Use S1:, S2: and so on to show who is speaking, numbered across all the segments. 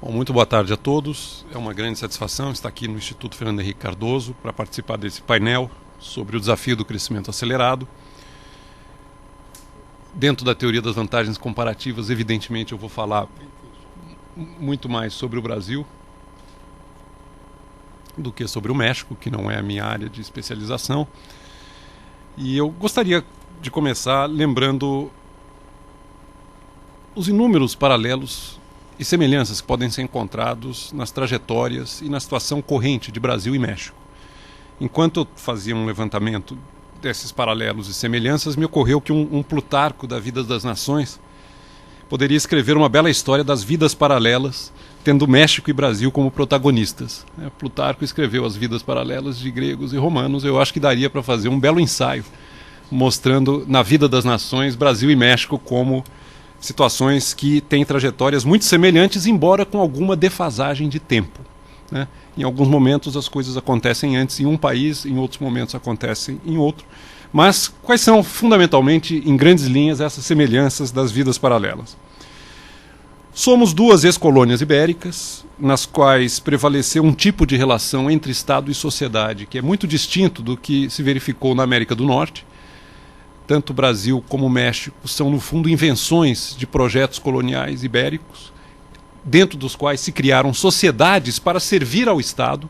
S1: Bom, muito boa tarde a todos. É uma grande satisfação estar aqui no Instituto Fernando Henrique Cardoso para participar desse painel sobre o desafio do crescimento acelerado. Dentro da teoria das vantagens comparativas, evidentemente, eu vou falar muito mais sobre o Brasil do que sobre o México, que não é a minha área de especialização. E eu gostaria de começar lembrando os inúmeros paralelos e semelhanças que podem ser encontrados nas trajetórias e na situação corrente de Brasil e México. Enquanto eu fazia um levantamento desses paralelos e semelhanças, me ocorreu que um Plutarco da Vida das Nações poderia escrever uma bela história das vidas paralelas, tendo México e Brasil como protagonistas. Plutarco escreveu as vidas paralelas de gregos e romanos. Eu acho que daria para fazer um belo ensaio mostrando na Vida das Nações Brasil e México como situações que têm trajetórias muito semelhantes, embora com alguma defasagem de tempo, né? Em alguns momentos as coisas acontecem antes em um país, em outros momentos acontecem em outro. Mas quais são, fundamentalmente, em grandes linhas, essas semelhanças das vidas paralelas? Somos duas ex-colônias ibéricas, nas quais prevaleceu um tipo de relação entre Estado e sociedade, que é muito distinto do que se verificou na América do Norte. Tanto o Brasil como o México são, no fundo, invenções de projetos coloniais ibéricos, dentro dos quais se criaram sociedades para servir ao Estado,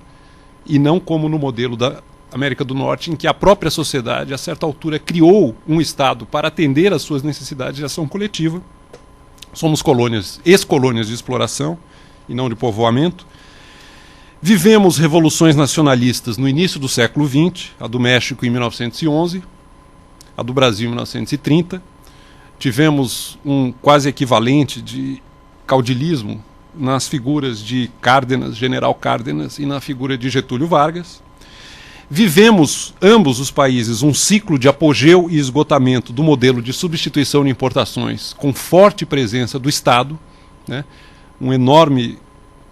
S1: e não como no modelo da América do Norte, em que a própria sociedade, a certa altura, criou um Estado para atender às suas necessidades de ação coletiva. Somos colônias, ex-colônias de exploração e não de povoamento. Vivemos revoluções nacionalistas no início do século XX, a do México em 1911, a do Brasil em 1930. Tivemos um quase equivalente de caudilismo nas figuras de Cárdenas, General Cárdenas, e na figura de Getúlio Vargas. Vivemos, ambos os países, um ciclo de apogeu e esgotamento do modelo de substituição de importações, com forte presença do Estado, né? Uma enorme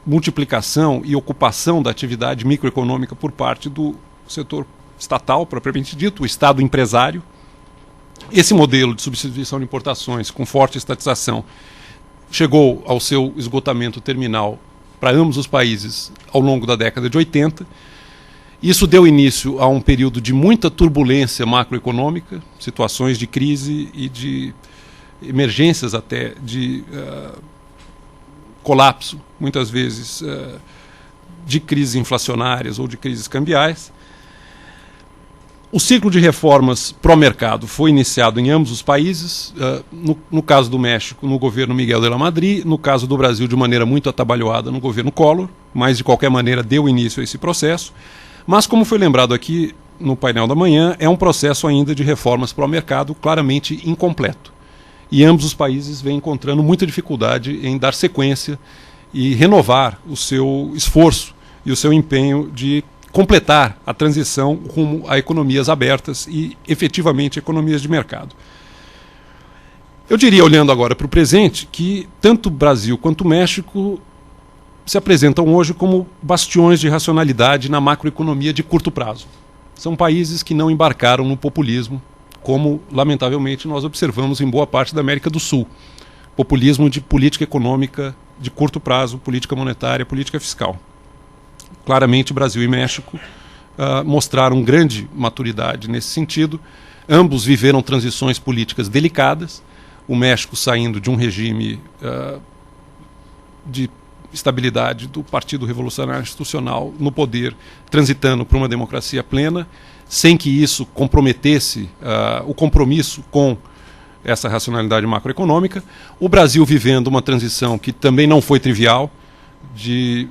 S1: multiplicação e ocupação da atividade microeconômica por parte do setor estatal, propriamente dito, o Estado empresário. Esse modelo de substituição de importações com forte estatização chegou ao seu esgotamento terminal para ambos os países ao longo da década de 80. Isso deu início a um período de muita turbulência macroeconômica, situações de crise e de emergências até de colapso, muitas vezes de crises inflacionárias ou de crises cambiais. O ciclo de reformas pró-mercado foi iniciado em ambos os países, no caso do México, no governo Miguel de la Madrid, no caso do Brasil, de maneira muito atabalhoada no governo Collor, mas de qualquer maneira deu início a esse processo. Mas, como foi lembrado aqui no painel da manhã, é um processo ainda de reformas pró-mercado claramente incompleto. E ambos os países vêm encontrando muita dificuldade em dar sequência e renovar o seu esforço e o seu empenho de completar a transição rumo a economias abertas e, efetivamente, economias de mercado. Eu diria, olhando agora para o presente, que tanto o Brasil quanto o México se apresentam hoje como bastiões de racionalidade na macroeconomia de curto prazo. São países que não embarcaram no populismo, como, lamentavelmente, nós observamos em boa parte da América do Sul. Populismo de política econômica de curto prazo, política monetária, política fiscal. Claramente, Brasil e México mostraram grande maturidade nesse sentido. Ambos viveram transições políticas delicadas. O México saindo de um regime de estabilidade do Partido Revolucionário Institucional no poder, transitando para uma democracia plena, sem que isso comprometesse o compromisso com essa racionalidade macroeconômica. O Brasil vivendo uma transição que também não foi trivial, de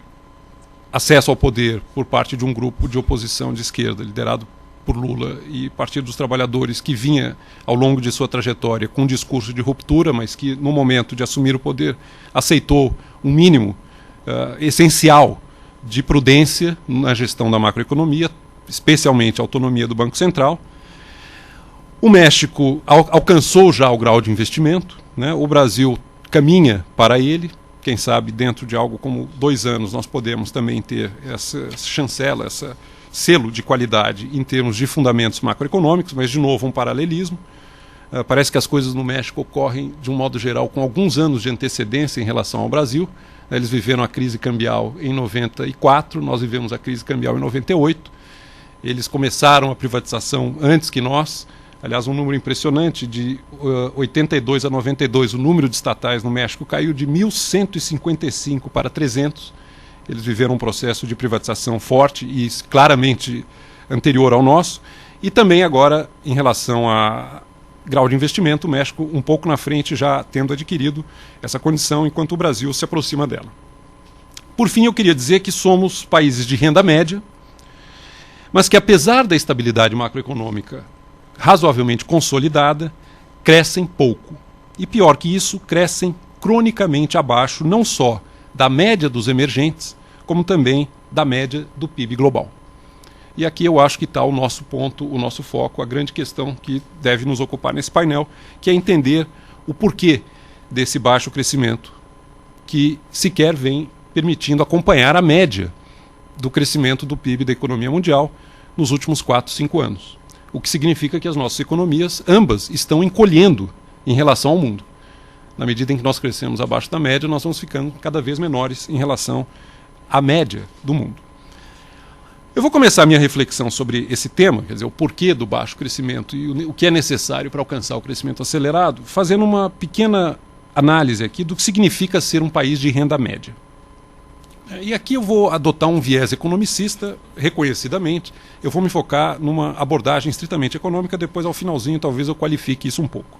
S1: acesso ao poder por parte de um grupo de oposição de esquerda, liderado por Lula e Partido dos Trabalhadores, que vinha ao longo de sua trajetória com um discurso de ruptura, mas que no momento de assumir o poder aceitou um mínimo essencial de prudência na gestão da macroeconomia, especialmente a autonomia do Banco Central. O México alcançou já o grau de investimento, né? O Brasil caminha para ele. Quem sabe dentro de algo como 2 anos nós podemos também ter essa chancela, esse selo de qualidade em termos de fundamentos macroeconômicos, mas de novo um paralelismo. Parece que as coisas no México ocorrem, de um modo geral, com alguns anos de antecedência em relação ao Brasil. Eles viveram a crise cambial em 94, nós vivemos a crise cambial em 98. Eles começaram a privatização antes que nós. Aliás, um número impressionante, de 82 a 92, o número de estatais no México caiu de 1.155 para 300. Eles viveram um processo de privatização forte e claramente anterior ao nosso. E também agora, em relação a grau de investimento, o México um pouco na frente, já tendo adquirido essa condição, enquanto o Brasil se aproxima dela. Por fim, eu queria dizer que somos países de renda média, mas que apesar da estabilidade macroeconômica razoavelmente consolidada, crescem pouco. E pior que isso, crescem cronicamente abaixo não só da média dos emergentes, como também da média do PIB global. E aqui eu acho que está o nosso ponto, o nosso foco, a grande questão que deve nos ocupar nesse painel, que é entender o porquê desse baixo crescimento, que sequer vem permitindo acompanhar a média do crescimento do PIB da economia mundial nos últimos 4, 5 anos. O que significa que as nossas economias, ambas, estão encolhendo em relação ao mundo. Na medida em que nós crescemos abaixo da média, nós vamos ficando cada vez menores em relação à média do mundo. Eu vou começar a minha reflexão sobre esse tema, quer dizer, o porquê do baixo crescimento e o que é necessário para alcançar o crescimento acelerado, fazendo uma pequena análise aqui do que significa ser um país de renda média. E aqui eu vou adotar um viés economicista, reconhecidamente. Eu vou me focar numa abordagem estritamente econômica, depois ao finalzinho talvez eu qualifique isso um pouco.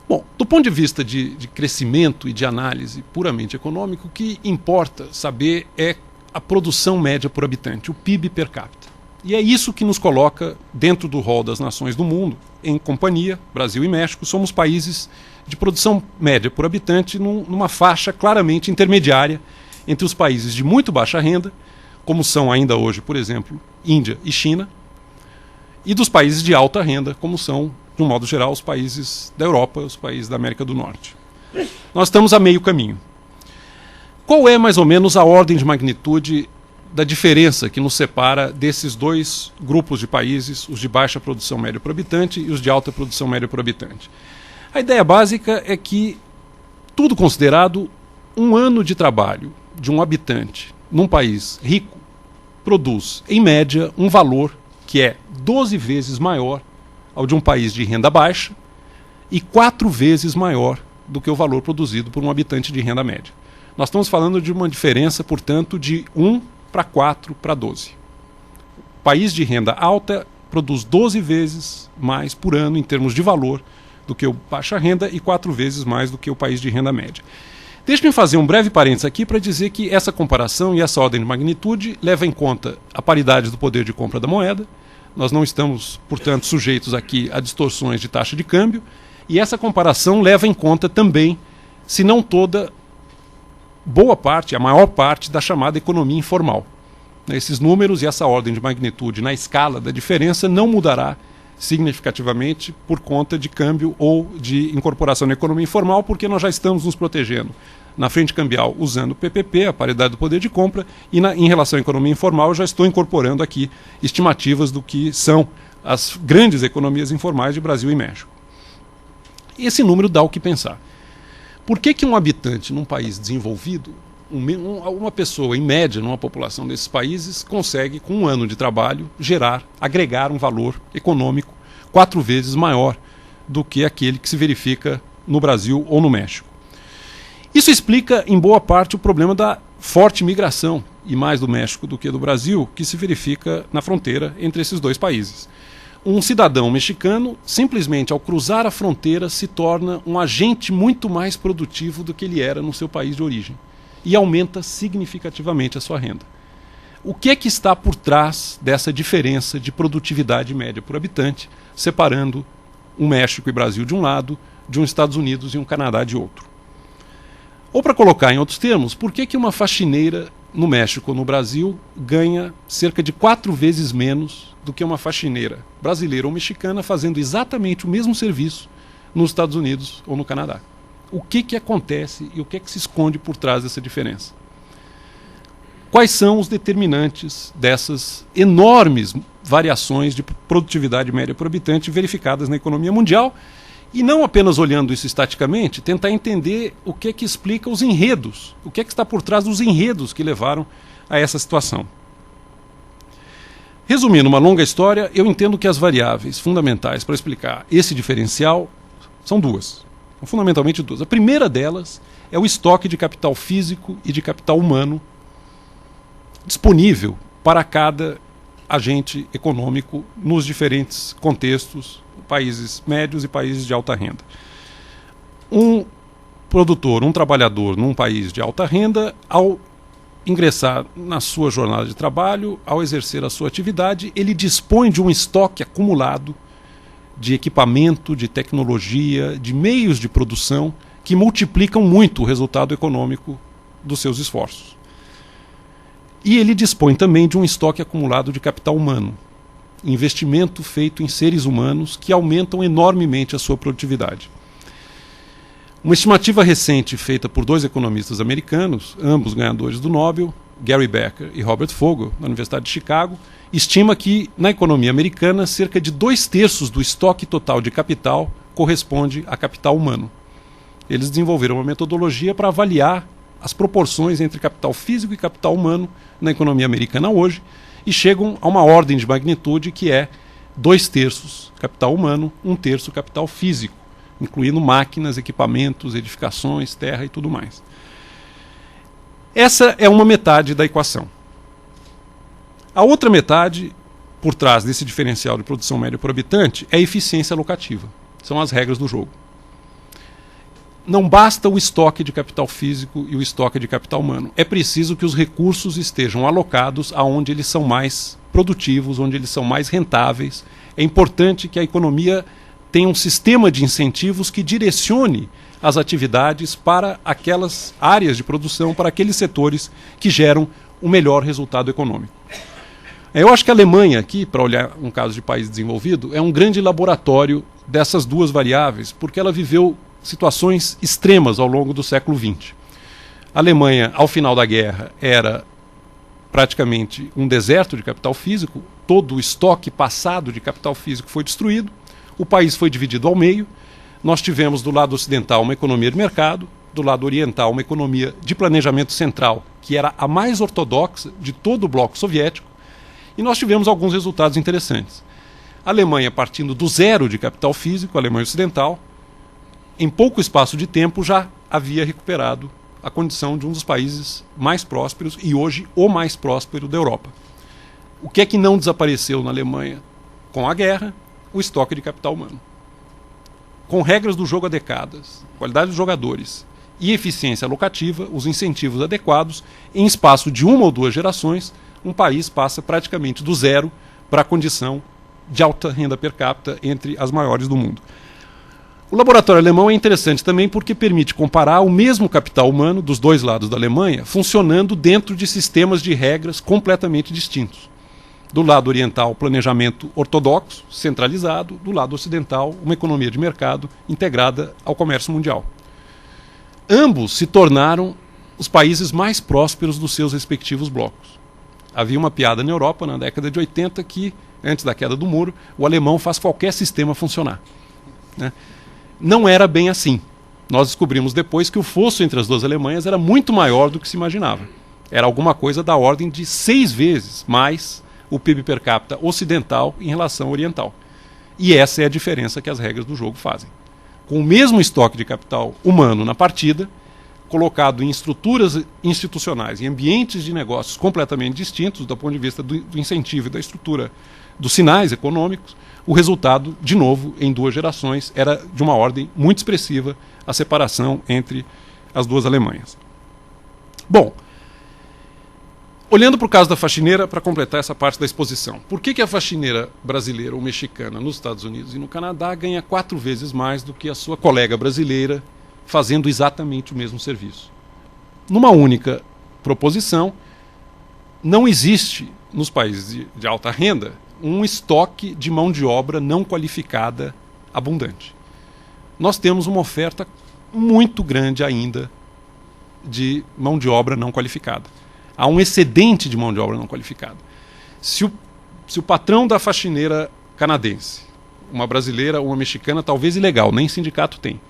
S1: Bom, do ponto de vista de crescimento e de análise puramente econômico, o que importa saber é a produção média por habitante, o PIB per capita. E é isso que nos coloca dentro do rol das nações do mundo, em companhia, Brasil e México, somos países de produção média por habitante numa faixa claramente intermediária entre os países de muito baixa renda, como são ainda hoje, por exemplo, Índia e China, e dos países de alta renda, como são, de um modo geral, os países da Europa, os países da América do Norte. Nós estamos a meio caminho. Qual é, mais ou menos, a ordem de magnitude da diferença que nos separa desses dois grupos de países, os de baixa produção média por habitante e os de alta produção média por habitante? A ideia básica é que, tudo considerado, um ano de trabalho de um habitante num país rico produz, em média, um valor que é 12 vezes maior ao de um país de renda baixa e 4 vezes maior do que o valor produzido por um habitante de renda média. Nós estamos falando de uma diferença, portanto, de 1 para 4 para 12. O país de renda alta produz 12 vezes mais por ano em termos de valor do que o baixa renda e 4 vezes mais do que o país de renda média. Deixe-me fazer um breve parênteses aqui para dizer que essa comparação e essa ordem de magnitude leva em conta a paridade do poder de compra da moeda. Nós não estamos, portanto, sujeitos aqui a distorções de taxa de câmbio. E essa comparação leva em conta também, se não toda, boa parte, a maior parte da chamada economia informal. Esses números e essa ordem de magnitude na escala da diferença não mudará significativamente por conta de câmbio ou de incorporação na economia informal, porque nós já estamos nos protegendo na frente cambial usando o PPP, a paridade do poder de compra, e em relação à economia informal eu já estou incorporando aqui estimativas do que são as grandes economias informais de Brasil e México. Esse número dá o que pensar. Por que um habitante num país desenvolvido, uma pessoa em média numa população desses países, consegue com um ano de trabalho agregar um valor econômico 4 vezes maior do que aquele que se verifica no Brasil ou no México? Isso explica em boa parte o problema da forte migração, e mais do México do que do Brasil, que se verifica na fronteira entre esses dois países. Um cidadão mexicano, simplesmente ao cruzar a fronteira, se torna um agente muito mais produtivo do que ele era no seu país de origem e aumenta significativamente a sua renda. O que é que está por trás dessa diferença de produtividade média por habitante, separando um México e Brasil de um lado, de um Estados Unidos e um Canadá de outro? Ou, para colocar em outros termos, por que uma faxineira no México ou no Brasil ganha cerca de 4 vezes menos do que uma faxineira brasileira ou mexicana fazendo exatamente o mesmo serviço nos Estados Unidos ou no Canadá? O que acontece e o que se esconde por trás dessa diferença? quais são os determinantes dessas enormes variações de produtividade média por habitante verificadas na economia mundial, e não apenas olhando isso estaticamente, tentar entender o que é que explica os enredos, o que é que está por trás dos enredos que levaram a essa situação. Resumindo uma longa história, eu entendo que as variáveis fundamentais para explicar esse diferencial são duas, fundamentalmente duas. A primeira delas é o estoque de capital físico e de capital humano disponível para cada agente econômico nos diferentes contextos, países médios e países de alta renda. Um produtor, um trabalhador num país de alta renda, ao ingressar na sua jornada de trabalho, ao exercer a sua atividade, ele dispõe de um estoque acumulado de equipamento, de tecnologia, de meios de produção que multiplicam muito o resultado econômico dos seus esforços. E ele dispõe também de um estoque acumulado de capital humano, investimento feito em seres humanos que aumentam enormemente a sua produtividade. Uma estimativa recente feita por dois economistas americanos, ambos ganhadores do Nobel, Gary Becker e Robert Fogel, da Universidade de Chicago, estima que, na economia americana, cerca de 2/3 do estoque total de capital corresponde a capital humano. Eles desenvolveram uma metodologia para avaliar as proporções entre capital físico e capital humano na economia americana hoje e chegam a uma ordem de magnitude que é 2/3 capital humano, 1/3 capital físico, incluindo máquinas, equipamentos, edificações, terra e tudo mais. Essa é uma metade da equação. A outra metade, por trás desse diferencial de produção média por habitante, é a eficiência alocativa. São as regras do jogo. Não basta o estoque de capital físico e o estoque de capital humano. É preciso que os recursos estejam alocados aonde eles são mais produtivos, onde eles são mais rentáveis. É importante que a economia tenha um sistema de incentivos que direcione as atividades para aquelas áreas de produção, para aqueles setores que geram o melhor resultado econômico. Eu acho que a Alemanha, aqui, para olhar um caso de país desenvolvido, é um grande laboratório dessas duas variáveis, porque ela viveu situações extremas ao longo do século XX. A Alemanha, ao final da guerra, era praticamente um deserto de capital físico, todo o estoque passado de capital físico foi destruído, o país foi dividido ao meio, nós tivemos do lado ocidental uma economia de mercado, do lado oriental uma economia de planejamento central, que era a mais ortodoxa de todo o bloco soviético, e nós tivemos alguns resultados interessantes. A Alemanha, partindo do zero de capital físico, a Alemanha Ocidental, em pouco espaço de tempo já havia recuperado a condição de um dos países mais prósperos e hoje o mais próspero da Europa. O que é que não desapareceu na Alemanha com a guerra? O estoque de capital humano. Com regras do jogo adequadas, qualidade dos jogadores e eficiência alocativa, os incentivos adequados, em espaço de uma ou duas gerações, um país passa praticamente do zero para a condição de alta renda per capita entre as maiores do mundo. O laboratório alemão é interessante também porque permite comparar o mesmo capital humano dos dois lados da Alemanha funcionando dentro de sistemas de regras completamente distintos. Do lado oriental, planejamento ortodoxo, centralizado, do lado ocidental, uma economia de mercado integrada ao comércio mundial. Ambos se tornaram os países mais prósperos dos seus respectivos blocos. Havia uma piada na Europa, na década de 80, que, antes da queda do muro, o alemão faz qualquer sistema funcionar, né? Não era bem assim. Nós descobrimos depois que o fosso entre as duas Alemanhas era muito maior do que se imaginava. Era alguma coisa da ordem de 6 vezes mais o PIB per capita ocidental em relação ao oriental. E essa é a diferença que as regras do jogo fazem. Com o mesmo estoque de capital humano na partida, colocado em estruturas institucionais, em ambientes de negócios completamente distintos do ponto de vista do incentivo e da estrutura dos sinais econômicos, o resultado, de novo, em 2 gerações, era de uma ordem muito expressiva, a separação entre as duas Alemanhas. Bom, olhando para o caso da faxineira, para completar essa parte da exposição, por que a faxineira brasileira ou mexicana nos Estados Unidos e no Canadá ganha 4 vezes mais do que a sua colega brasileira fazendo exatamente o mesmo serviço? Numa única proposição, não existe nos países de alta renda um estoque de mão de obra não qualificada abundante. Nós temos uma oferta muito grande ainda de mão de obra não qualificada. Há um excedente de mão de obra não qualificada. Se o patrão da faxineira canadense, uma brasileira ou uma mexicana, talvez ilegal, nem sindicato tem,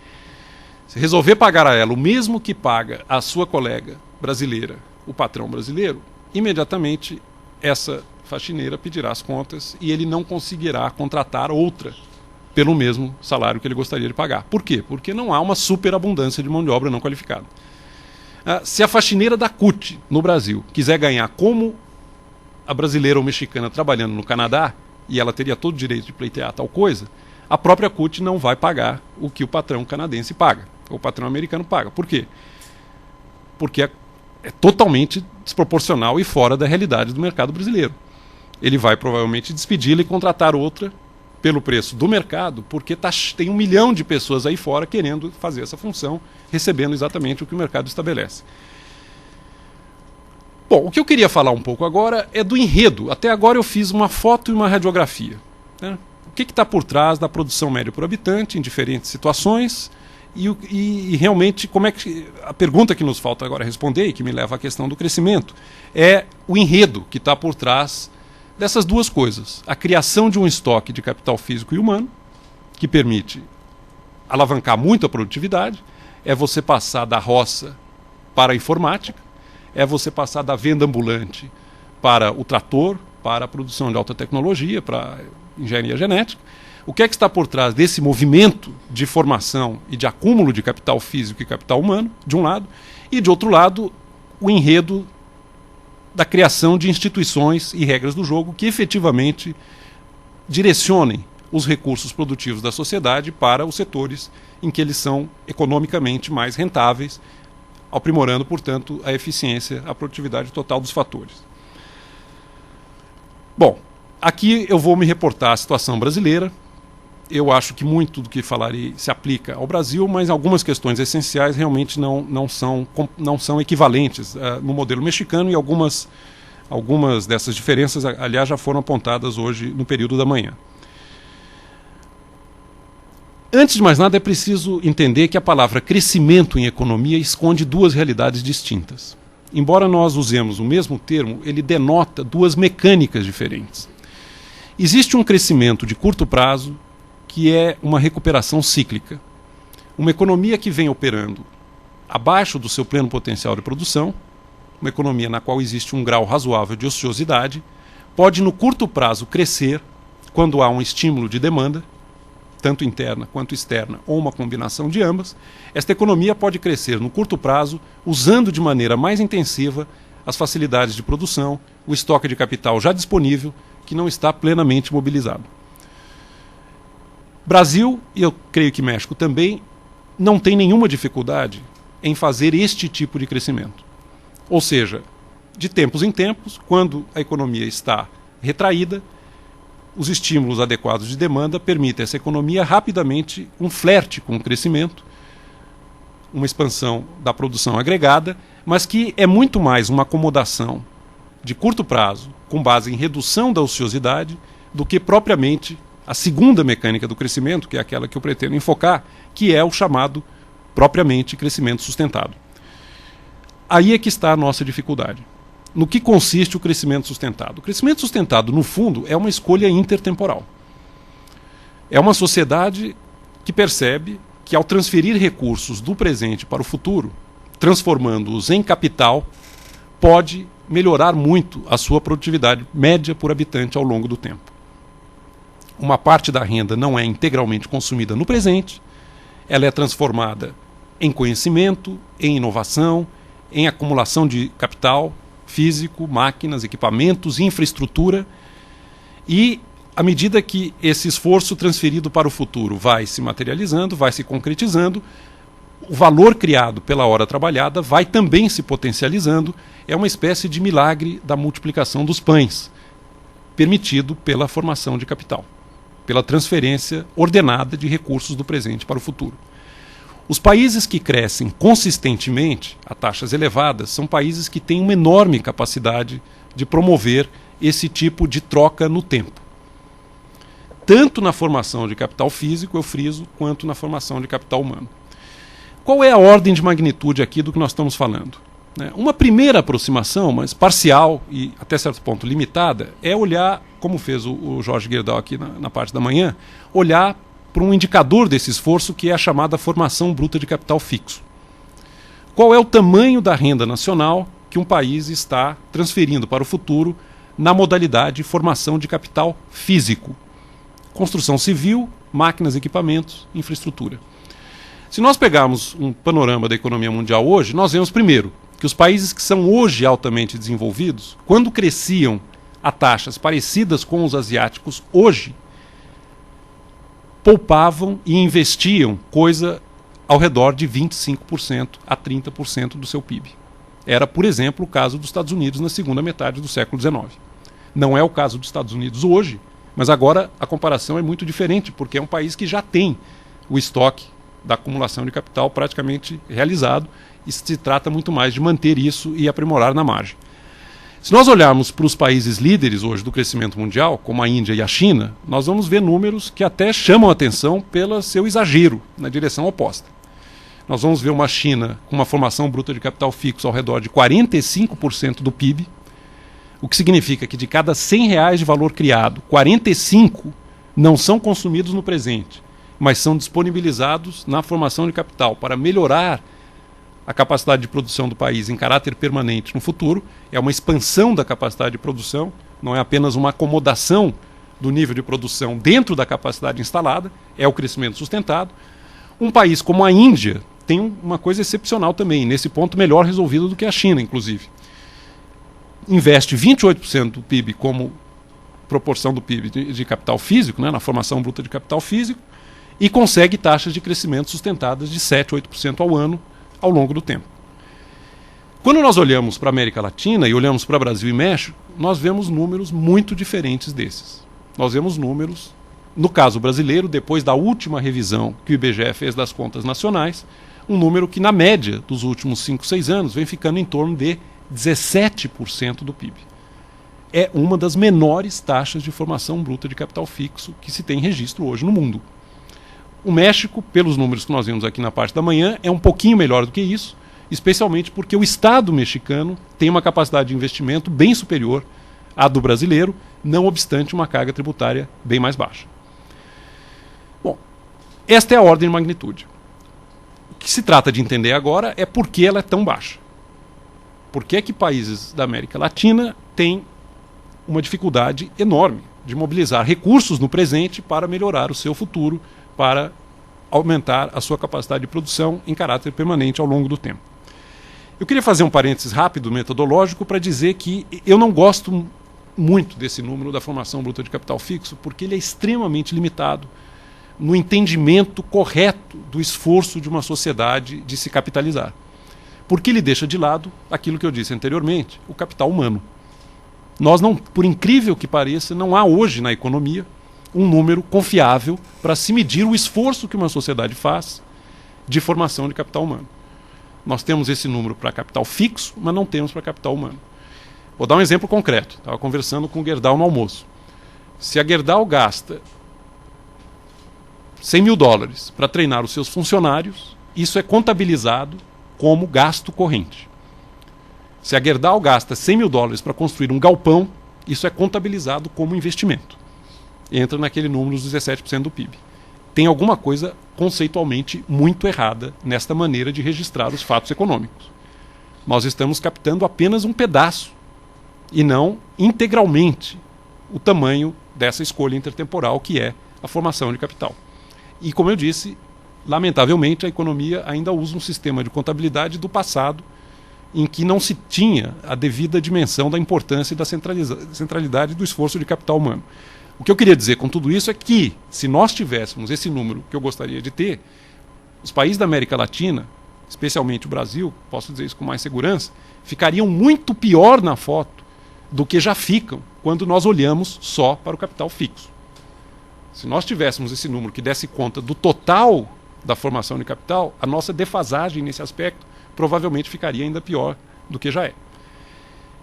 S1: se resolver pagar a ela o mesmo que paga a sua colega brasileira, o patrão brasileiro, imediatamente essa faxineira pedirá as contas e ele não conseguirá contratar outra pelo mesmo salário que ele gostaria de pagar. Por quê? Porque não há uma superabundância de mão de obra não qualificada. Se a faxineira da CUT no Brasil quiser ganhar como a brasileira ou mexicana trabalhando no Canadá, e ela teria todo o direito de pleitear tal coisa, a própria CUT não vai pagar o que o patrão canadense paga, ou o patrão americano paga. Por quê? Porque é totalmente desproporcional e fora da realidade do mercado brasileiro. Ele vai provavelmente despedi-la e contratar outra pelo preço do mercado, porque tem 1 milhão de pessoas aí fora querendo fazer essa função, recebendo exatamente o que o mercado estabelece. Bom, o que eu queria falar um pouco agora é do enredo. Até agora eu fiz uma foto e uma radiografia, né? O que está por trás da produção média por habitante em diferentes situações e realmente como é que a pergunta que nos falta agora responder e que me leva à questão do crescimento é o enredo que está por trás dessas duas coisas. A criação de um estoque de capital físico e humano que permite alavancar muito a produtividade, é você passar da roça para a informática, é você passar da venda ambulante para o trator, para a produção de alta tecnologia, para a engenharia genética. O que é que está por trás desse movimento de formação e de acúmulo de capital físico e capital humano, de um lado, e de outro lado, o enredo da criação de instituições e regras do jogo que efetivamente direcionem os recursos produtivos da sociedade para os setores em que eles são economicamente mais rentáveis, aprimorando, portanto, a eficiência, a produtividade total dos fatores. Bom, aqui eu vou me reportar à situação brasileira. Eu acho que muito do que falarei se aplica ao Brasil, mas algumas questões essenciais realmente não são equivalentes no modelo mexicano, e algumas dessas diferenças, aliás, já foram apontadas hoje no período da manhã. Antes de mais nada, é preciso entender que a palavra crescimento em economia esconde duas realidades distintas. Embora nós usemos o mesmo termo, ele denota duas mecânicas diferentes. Existe um crescimento de curto prazo, que é uma recuperação cíclica. Uma economia que vem operando abaixo do seu pleno potencial de produção, uma economia na qual existe um grau razoável de ociosidade, pode no curto prazo crescer quando há um estímulo de demanda, tanto interna quanto externa, ou uma combinação de ambas. Esta economia pode crescer no curto prazo, usando de maneira mais intensiva as facilidades de produção, o estoque de capital já disponível, que não está plenamente mobilizado. Brasil, e eu creio que México também, não tem nenhuma dificuldade em fazer este tipo de crescimento. Ou seja, de tempos em tempos, quando a economia está retraída, os estímulos adequados de demanda permitem a essa economia rapidamente um flerte com o crescimento, uma expansão da produção agregada, mas que é muito mais uma acomodação de curto prazo, com base em redução da ociosidade, do que propriamente a segunda mecânica do crescimento, que é aquela que eu pretendo enfocar, que é o chamado propriamente crescimento sustentado. Aí é que está a nossa dificuldade. No que consiste o crescimento sustentado? O crescimento sustentado, no fundo, é uma escolha intertemporal. É uma sociedade que percebe que, ao transferir recursos do presente para o futuro, transformando-os em capital, pode melhorar muito a sua produtividade média por habitante ao longo do tempo. Uma parte da renda não é integralmente consumida no presente, ela é transformada em conhecimento, em inovação, em acumulação de capital físico, máquinas, equipamentos, infraestrutura, e à medida que esse esforço transferido para o futuro vai se materializando, vai se concretizando, o valor criado pela hora trabalhada vai também se potencializando. É uma espécie de milagre da multiplicação dos pães, permitido pela formação de capital, pela transferência ordenada de recursos do presente para o futuro. Os países que crescem consistentemente a taxas elevadas são países que têm uma enorme capacidade de promover esse tipo de troca no tempo. Tanto na formação de capital físico, eu friso, quanto na formação de capital humano. Qual é a ordem de magnitude aqui do que nós estamos falando? né? Uma primeira aproximação, mas parcial e até certo ponto limitada, é olhar, como fez o Jorge Gerdau aqui na parte da manhã, olhar para um indicador desse esforço que é a chamada formação bruta de capital fixo. Qual é o tamanho da renda nacional que um país está transferindo para o futuro na modalidade formação de capital físico? Construção civil, máquinas, equipamentos, infraestrutura. Se nós pegarmos um panorama da economia mundial hoje, nós vemos primeiro que os países que são hoje altamente desenvolvidos, quando cresciam a taxas parecidas com os asiáticos, hoje poupavam e investiam coisa ao redor de 25% a 30% do seu PIB. Era, por exemplo, o caso dos Estados Unidos na segunda metade do século XIX. Não é o caso dos Estados Unidos hoje, mas agora a comparação é muito diferente, porque é um país que já tem o estoque da acumulação de capital praticamente realizado e se trata muito mais de manter isso e aprimorar na margem. Se nós olharmos para os países líderes hoje do crescimento mundial, como a Índia e a China, nós vamos ver números que até chamam a atenção pelo seu exagero na direção oposta. Nós vamos ver uma China com uma formação bruta de capital fixo ao redor de 45% do PIB, o que significa que de cada R$100 de valor criado, 45 não são consumidos no presente, mas são disponibilizados na formação de capital para melhorar a capacidade de produção do país em caráter permanente no futuro. É uma expansão da capacidade de produção, não é apenas uma acomodação do nível de produção dentro da capacidade instalada, é o crescimento sustentado. Um país como a Índia tem uma coisa excepcional também, nesse ponto melhor resolvido do que a China, inclusive. Investe 28% do PIB como proporção do PIB de capital físico, né, na formação bruta de capital físico, e consegue taxas de crescimento sustentadas de 7, 8% ao ano ao longo do tempo. Quando nós olhamos para a América Latina e olhamos para Brasil e México, nós vemos números muito diferentes desses. Nós vemos números, no caso brasileiro, depois da última revisão que o IBGE fez das contas nacionais, um número que na média dos últimos 5, 6 anos vem ficando em torno de 17% do PIB. É uma das menores taxas de formação bruta de capital fixo que se tem registro hoje no mundo. O México, pelos números que nós vimos aqui na parte da manhã, é um pouquinho melhor do que isso, especialmente porque o Estado mexicano tem uma capacidade de investimento bem superior à do brasileiro, não obstante uma carga tributária bem mais baixa. Bom, esta é a ordem de magnitude. O que se trata de entender agora é por que ela é tão baixa. Por que é que países da América Latina têm uma dificuldade enorme de mobilizar recursos no presente para melhorar o seu futuro, para aumentar a sua capacidade de produção em caráter permanente ao longo do tempo. Eu queria fazer um parênteses rápido metodológico para dizer que eu não gosto muito desse número da formação bruta de capital fixo, porque ele é extremamente limitado no entendimento correto do esforço de uma sociedade de se capitalizar. Porque ele deixa de lado aquilo que eu disse anteriormente, o capital humano. Nós não, por incrível que pareça, não há hoje na economia um número confiável para se medir o esforço que uma sociedade faz de formação de capital humano. Nós temos esse número para capital fixo, mas não temos para capital humano. Vou dar um exemplo concreto. Estava conversando com o Gerdau no almoço. Se a Gerdau gasta $100 mil para treinar os seus funcionários, isso é contabilizado como gasto corrente. Se a Gerdau gasta $100 mil para construir um galpão, isso é contabilizado como investimento. Entra naquele número dos 17% do PIB. Tem alguma coisa conceitualmente muito errada nesta maneira de registrar os fatos econômicos. Nós estamos captando apenas um pedaço e não integralmente o tamanho dessa escolha intertemporal que é a formação de capital. E, como eu disse, lamentavelmente a economia ainda usa um sistema de contabilidade do passado em que não se tinha a devida dimensão da importância e da centralidade do esforço de capital humano. O que eu queria dizer com tudo isso é que, se nós tivéssemos esse número que eu gostaria de ter, os países da América Latina, especialmente o Brasil, posso dizer isso com mais segurança, ficariam muito pior na foto do que já ficam quando nós olhamos só para o capital fixo. Se nós tivéssemos esse número que desse conta do total da formação de capital, a nossa defasagem nesse aspecto provavelmente ficaria ainda pior do que já é.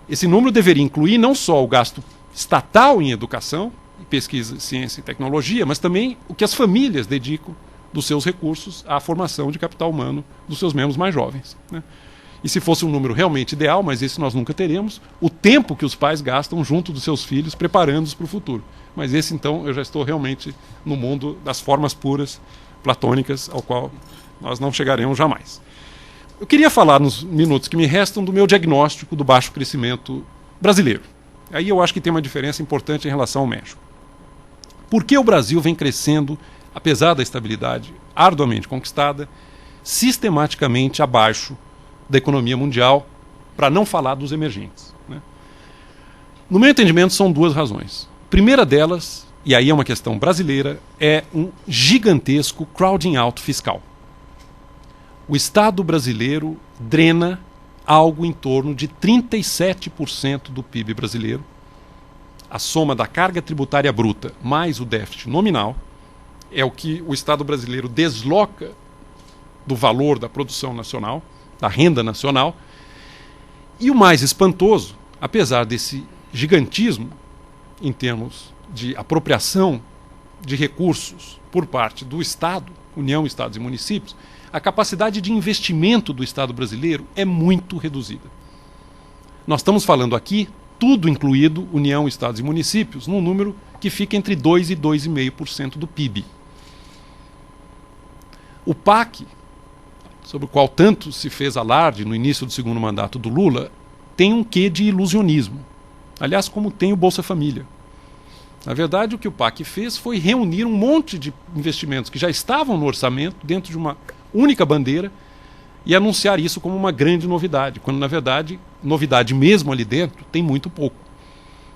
S1: Esse número deveria incluir não só o gasto estatal em educação, pesquisa, ciência e tecnologia, mas também o que as famílias dedicam dos seus recursos à formação de capital humano dos seus membros mais jovens, né? E se fosse um número realmente ideal, mas esse nós nunca teremos, o tempo que os pais gastam junto dos seus filhos preparando-os para o futuro. Mas esse, então, eu já estou realmente no mundo das formas puras, platônicas, ao qual nós não chegaremos jamais. Eu queria falar nos minutos que me restam do meu diagnóstico do baixo crescimento brasileiro. Aí eu acho que tem uma diferença importante em relação ao México. Por que o Brasil vem crescendo, apesar da estabilidade arduamente conquistada, sistematicamente abaixo da economia mundial, para não falar dos emergentes, né? No meu entendimento, são duas razões. A primeira delas, e aí é uma questão brasileira, é um gigantesco crowding out fiscal. O Estado brasileiro drena algo em torno de 37% do PIB brasileiro. A soma da carga tributária bruta mais o déficit nominal é o que o Estado brasileiro desloca do valor da produção nacional, da renda nacional. E o mais espantoso, apesar desse gigantismo em termos de apropriação de recursos por parte do Estado, União, Estados e municípios, a capacidade de investimento do Estado brasileiro é muito reduzida. Nós estamos falando aqui, tudo incluído, União, Estados e municípios, num número que fica entre 2% e 2,5% do PIB. O PAC, sobre o qual tanto se fez alarde no início do segundo mandato do Lula, tem um quê de ilusionismo. Aliás, como tem o Bolsa Família. Na verdade, o que o PAC fez foi reunir um monte de investimentos que já estavam no orçamento dentro de uma única bandeira e anunciar isso como uma grande novidade, quando, na verdade, novidade mesmo ali dentro tem muito pouco.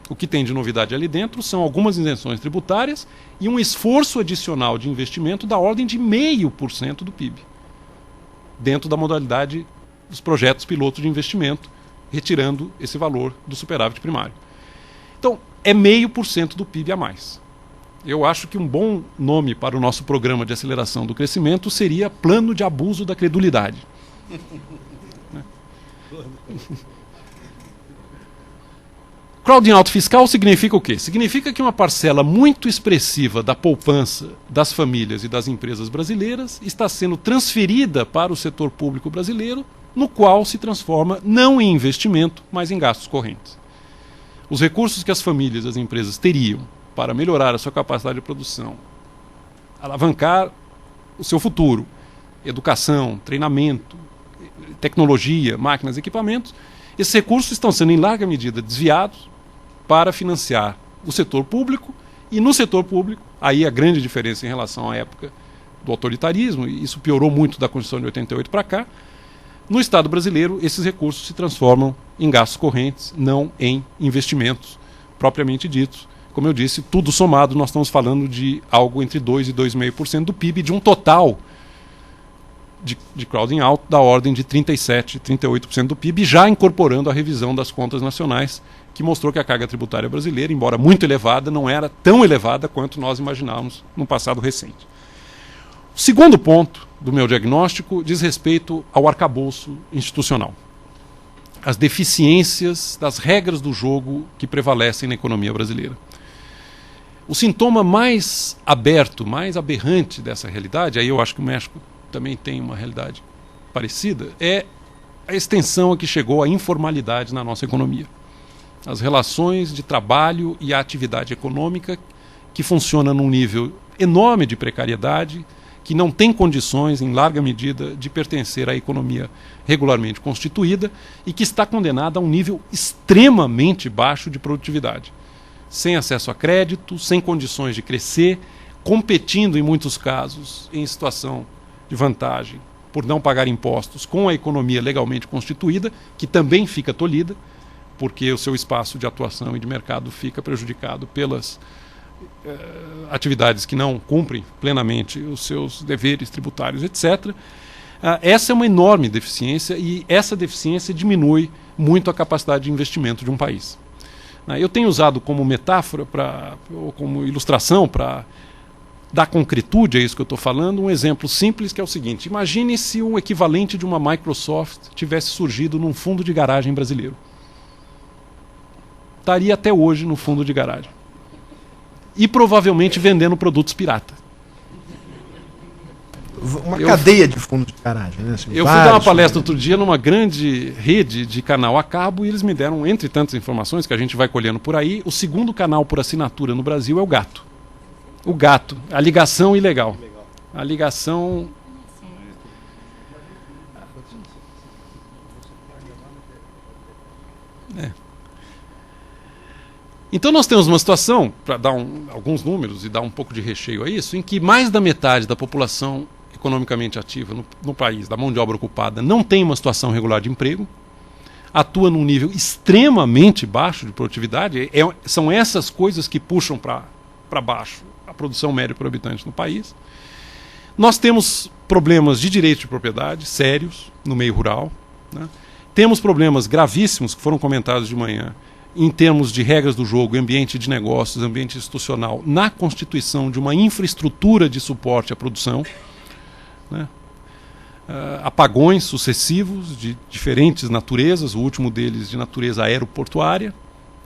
S1: O que tem de novidade ali dentro são algumas isenções tributárias e um esforço adicional de investimento da ordem de 0,5% do PIB, dentro da modalidade dos projetos pilotos de investimento, retirando esse valor do superávit primário. Então, é 0,5% do PIB a mais. Eu acho que um bom nome para o nosso programa de aceleração do crescimento seria Plano de Abuso da Credulidade. Crowding out fiscal significa o quê? Significa que uma parcela muito expressiva da poupança das famílias e das empresas brasileiras está sendo transferida para o setor público brasileiro, no qual se transforma não em investimento, mas em gastos correntes. Os recursos que as famílias e as empresas teriam para melhorar a sua capacidade de produção, alavancar o seu futuro, educação, treinamento, tecnologia, máquinas e equipamentos, esses recursos estão sendo em larga medida desviados para financiar o setor público, e no setor público, aí a grande diferença em relação à época do autoritarismo, e isso piorou muito da Constituição de 88 para cá, no Estado brasileiro esses recursos se transformam em gastos correntes, não em investimentos propriamente ditos. Como eu disse, tudo somado, nós estamos falando de algo entre 2% e 2,5% do PIB, de um total de crowding out da ordem de 37%, 38% do PIB, já incorporando a revisão das contas nacionais, que mostrou que a carga tributária brasileira, embora muito elevada, não era tão elevada quanto nós imaginávamos no passado recente. O segundo ponto do meu diagnóstico diz respeito ao arcabouço institucional. As deficiências das regras do jogo que prevalecem na economia brasileira. O sintoma mais aberto, mais aberrante dessa realidade, aí eu acho que o México também tem uma realidade parecida, é a extensão a que chegou a informalidade na nossa economia. As relações de trabalho e a atividade econômica que funciona num nível enorme de precariedade, que não tem condições, em larga medida, de pertencer à economia regularmente constituída e que está condenada a um nível extremamente baixo de produtividade. Sem acesso a crédito, sem condições de crescer, competindo em muitos casos em situação de vantagem por não pagar impostos com a economia legalmente constituída, que também fica tolhida, porque o seu espaço de atuação e de mercado fica prejudicado pelas atividades que não cumprem plenamente os seus deveres tributários, etc. Essa é uma enorme deficiência e essa deficiência diminui muito a capacidade de investimento de um país. Eu tenho usado como metáfora, ou como ilustração, para dar concretude a isso que eu estou falando, um exemplo simples que é o seguinte: imagine se um equivalente de uma Microsoft tivesse surgido num fundo de garagem brasileiro. Estaria até hoje no fundo de garagem. E provavelmente vendendo produtos pirata.
S2: uma cadeia de fundos de garagem, né? Assim,
S1: eu fui dar uma palestra outro dia numa grande rede de canal a cabo e eles me deram, entre tantas informações que a gente vai colhendo por aí, o segundo canal por assinatura no Brasil é o Gato. O Gato, a ligação ilegal. A ligação... Então nós temos uma situação, para dar alguns números e dar um pouco de recheio a isso, em que mais da metade da população economicamente ativa no país, da mão de obra ocupada, não tem uma situação regular de emprego, atua num nível extremamente baixo de produtividade. São essas coisas que puxam para baixo a produção média por habitante no país. Nós temos problemas de direito de propriedade sérios no meio rural, né? Temos problemas gravíssimos que foram comentados de manhã em termos de regras do jogo, ambiente de negócios, ambiente institucional, na constituição de uma infraestrutura de suporte à produção, né? Apagões sucessivos de diferentes naturezas, o último deles de natureza aeroportuária,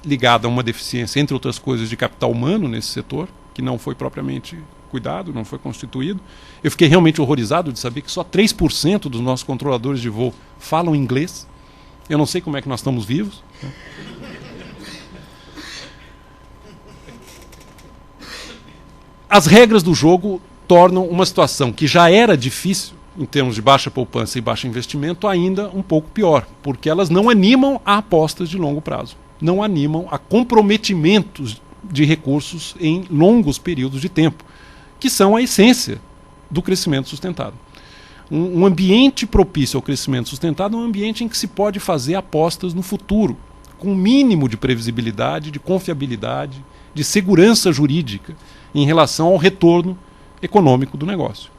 S1: ligado a uma deficiência, entre outras coisas, de capital humano nesse setor, que não foi propriamente cuidado, não foi constituído. Eu fiquei realmente horrorizado de saber que só 3% dos nossos controladores de voo falam inglês. Eu não sei como é que nós estamos vivos, né? As regras do jogo tornam uma situação que já era difícil, em termos de baixa poupança e baixo investimento, ainda um pouco pior, porque elas não animam a apostas de longo prazo, não animam a comprometimentos de recursos em longos períodos de tempo, que são a essência do crescimento sustentado. Um ambiente propício ao crescimento sustentado é um ambiente em que se pode fazer apostas no futuro, com um mínimo de previsibilidade, de confiabilidade, de segurança jurídica em relação ao retorno econômico do negócio.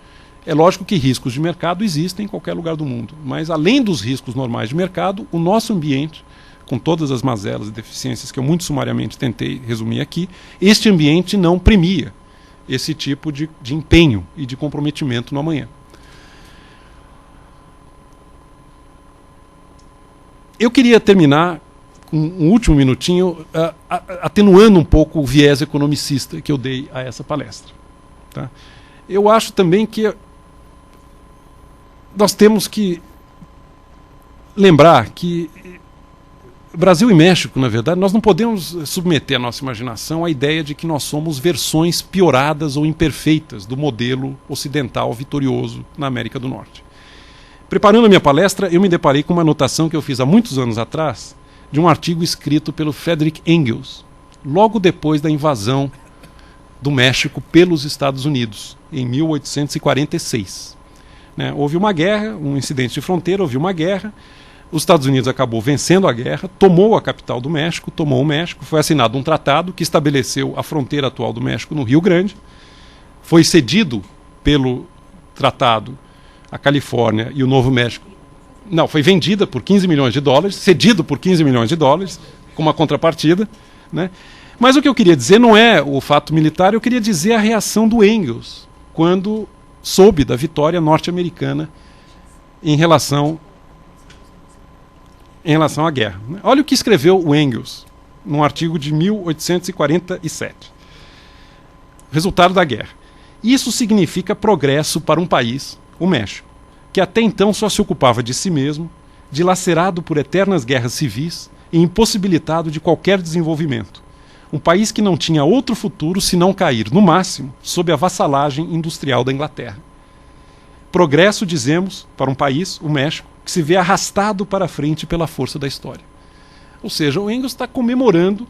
S1: É lógico que riscos de mercado existem em qualquer lugar do mundo, mas além dos riscos normais de mercado, o nosso ambiente, com todas as mazelas e deficiências que eu muito sumariamente tentei resumir aqui, este ambiente não premia esse tipo de empenho e de comprometimento no amanhã. Eu queria terminar com um último minutinho atenuando um pouco o viés economicista que eu dei a essa palestra, tá? Eu acho também que nós temos que lembrar que Brasil e México, na verdade, nós não podemos submeter a nossa imaginação à ideia de que nós somos versões pioradas ou imperfeitas do modelo ocidental vitorioso na América do Norte. Preparando a minha palestra, eu me deparei com uma anotação que eu fiz há muitos anos atrás, de um artigo escrito pelo Friedrich Engels, logo depois da invasão do México pelos Estados Unidos, em 1846. Né? Houve uma guerra, um incidente de fronteira, houve uma guerra, os Estados Unidos acabou vencendo a guerra, tomou a capital do México, tomou o México, foi assinado um tratado que estabeleceu a fronteira atual do México no Rio Grande, foi cedido pelo tratado a Califórnia e o Novo México. Não, foi vendida por 15 milhões de dólares, cedido por 15 milhões de dólares, com uma contrapartida, né? Mas o que eu queria dizer não é o fato militar, eu queria dizer a reação do Engels, quando soube da vitória norte-americana em relação à guerra. Olha o que escreveu o Engels, num artigo de 1847. Resultado da guerra. Isso significa progresso para um país, o México, que até então só se ocupava de si mesmo, dilacerado por eternas guerras civis e impossibilitado de qualquer desenvolvimento. Um país que não tinha outro futuro senão cair, no máximo, sob a vassalagem industrial da Inglaterra. Progresso, dizemos, para um país, o México, que se vê arrastado para a frente pela força da história. Ou seja, o Engels está comemorando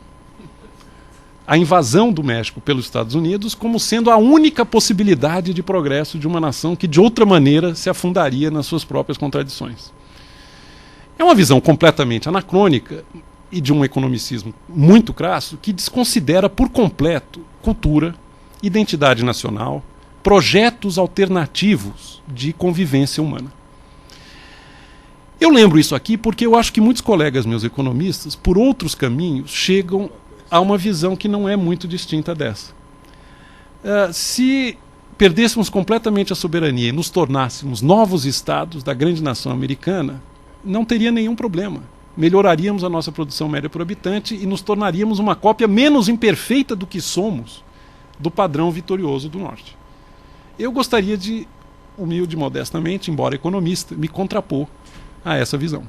S1: a invasão do México pelos Estados Unidos como sendo a única possibilidade de progresso de uma nação que, de outra maneira, se afundaria nas suas próprias contradições. É uma visão completamente anacrônica e de um economicismo muito crasso que desconsidera por completo cultura, identidade nacional, projetos alternativos de convivência humana. Eu lembro isso aqui porque eu acho que muitos colegas meus economistas, por outros caminhos, chegam a uma visão que não é muito distinta dessa. Se perdêssemos completamente a soberania e nos tornássemos novos estados da grande nação americana, não teria nenhum problema. Melhoraríamos a nossa produção média por habitante e nos tornaríamos uma cópia menos imperfeita do que somos do padrão vitorioso do Norte. Eu gostaria de humilde, modestamente, embora economista, me contrapor a essa visão.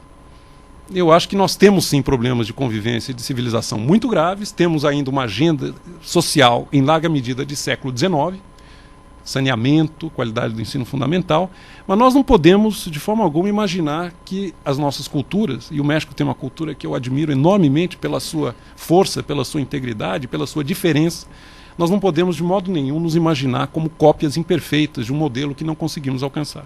S1: Eu acho que nós temos sim problemas de convivência e de civilização muito graves, temos ainda uma agenda social em larga medida de século XIX, saneamento, qualidade do ensino fundamental, mas nós não podemos de forma alguma imaginar que as nossas culturas, e o México tem uma cultura que eu admiro enormemente pela sua força, pela sua integridade, pela sua diferença, nós não podemos de modo nenhum nos imaginar como cópias imperfeitas de um modelo que não conseguimos alcançar.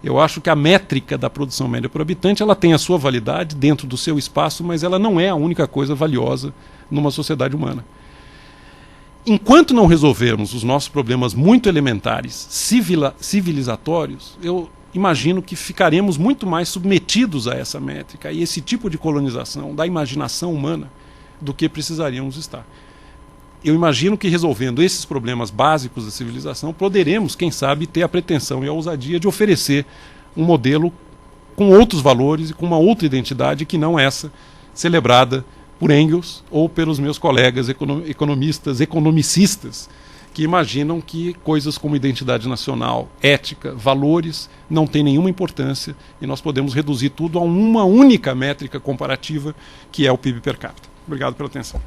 S1: Eu acho que a métrica da produção média por habitante ela tem a sua validade dentro do seu espaço, mas ela não é a única coisa valiosa numa sociedade humana. Enquanto não resolvermos os nossos problemas muito elementares, civilizatórios, eu imagino que ficaremos muito mais submetidos a essa métrica e esse tipo de colonização da imaginação humana do que precisaríamos estar. Eu imagino que resolvendo esses problemas básicos da civilização, poderemos, quem sabe, ter a pretensão e a ousadia de oferecer um modelo com outros valores e com uma outra identidade que não essa celebrada por Engels ou pelos meus colegas economistas, economicistas, que imaginam que coisas como identidade nacional, ética, valores, não têm nenhuma importância e nós podemos reduzir tudo a uma única métrica comparativa, que é o PIB per capita. Obrigado pela atenção.